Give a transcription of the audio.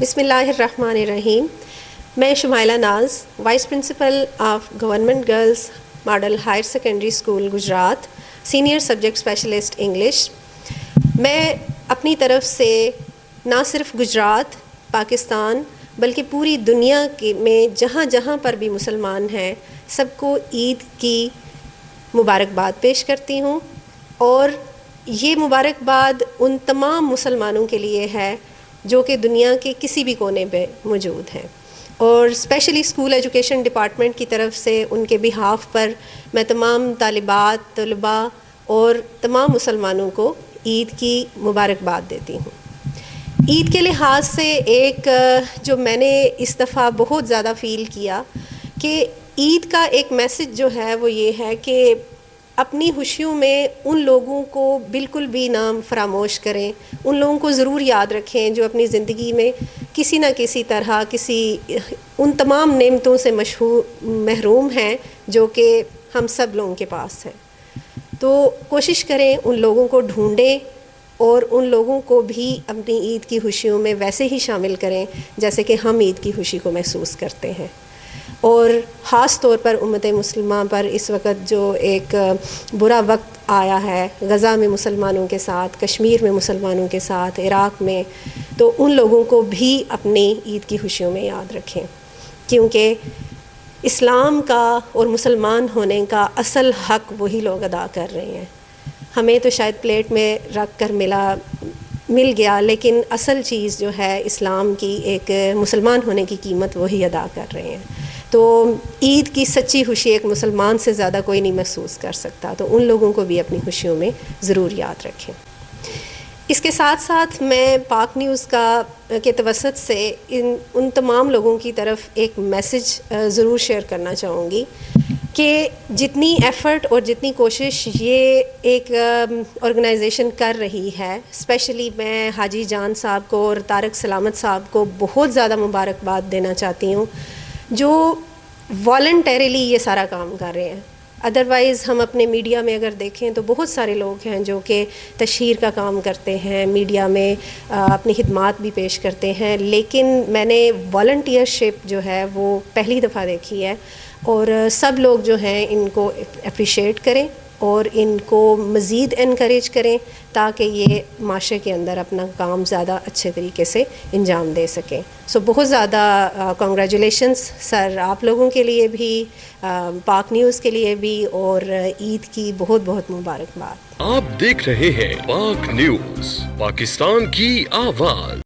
بسم اللہ الرحمن الرحیم. میں Shumaila Naz, vice principal of government girls model higher secondary school Gujrat, senior subject specialist English. میں اپنی طرف سے نہ صرف گجرات، پاکستان، بلکہ پوری دنیا میں جہاں جہاں پر بھی مسلمان ہیں سب کو عید کی مبارکباد پیش کرتی ہوں. اور یہ مبارکباد ان تمام مسلمانوں کے لیے ہے جو کہ دنیا کے کسی بھی کونے پہ موجود ہیں، اور اسپیشلی اسکول ایجوکیشن ڈپارٹمنٹ کی طرف سے ان کے بہاف پر میں تمام طالبات، طلباء اور تمام مسلمانوں کو عید کی مبارکباد دیتی ہوں. عید کے لحاظ سے ایک جو میں نے اس دفعہ بہت زیادہ فیل کیا کہ عید کا ایک میسج جو ہے وہ یہ ہے کہ اپنی خوشیوں میں ان لوگوں کو بالکل بھی نہ فراموش کریں، ان لوگوں کو ضرور یاد رکھیں جو اپنی زندگی میں کسی نہ کسی طرح ان تمام نعمتوں سے محروم ہیں جو کہ ہم سب لوگوں کے پاس ہیں. تو کوشش کریں ان لوگوں کو ڈھونڈیں اور ان لوگوں کو بھی اپنی عید کی خوشیوں میں ویسے ہی شامل کریں جیسے کہ ہم عید کی خوشی کو محسوس کرتے ہیں. اور خاص طور پر امت مسلمہ پر اس وقت جو ایک برا وقت آیا ہے غزہ میں مسلمانوں کے ساتھ، کشمیر میں مسلمانوں کے ساتھ، عراق میں، تو ان لوگوں کو بھی اپنی عید کی خوشیوں میں یاد رکھیں، کیونکہ اسلام کا اور مسلمان ہونے کا اصل حق وہی لوگ ادا کر رہے ہیں. ہمیں تو شاید پلیٹ میں رکھ کر مل گیا، لیکن اصل چیز جو ہے اسلام کی، ایک مسلمان ہونے کی قیمت وہی ادا کر رہے ہیں. تو عید کی سچی خوشی ایک مسلمان سے زیادہ کوئی نہیں محسوس کر سکتا، تو ان لوگوں کو بھی اپنی خوشیوں میں ضرور یاد رکھیں. اس کے ساتھ ساتھ میں پاک نیوز کے توسط سے ان تمام لوگوں کی طرف ایک میسج ضرور شیئر کرنا چاہوں گی کہ جتنی ایفرٹ اور جتنی کوشش یہ ایک آرگنائزیشن کر رہی ہے، اسپیشلی میں حاجی جان صاحب کو اور طارق سلامت صاحب کو بہت زیادہ مبارکباد دینا چاہتی ہوں جو والنٹریلی یہ سارا کام کر رہے ہیں. ادروائز ہم اپنے میڈیا میں اگر دیکھیں تو بہت سارے لوگ ہیں جو کہ تشہیر کا کام کرتے ہیں، میڈیا میں اپنی خدمات بھی پیش کرتے ہیں، لیکن میں نے والنٹیئر شپ جو ہے وہ پہلی دفعہ دیکھی ہے. اور سب لوگ جو ہیں ان کو اپریشیٹ کریں اور ان کو مزید انکریج کریں تاکہ یہ معاشرے کے اندر اپنا کام زیادہ اچھے طریقے سے انجام دے سکیں. بہت زیادہ کنگریچولیشنس سر آپ لوگوں کے لیے بھی، پاک نیوز کے لیے بھی، اور عید کی بہت بہت مبارکباد. آپ دیکھ رہے ہیں پاک نیوز، پاکستان کی آواز.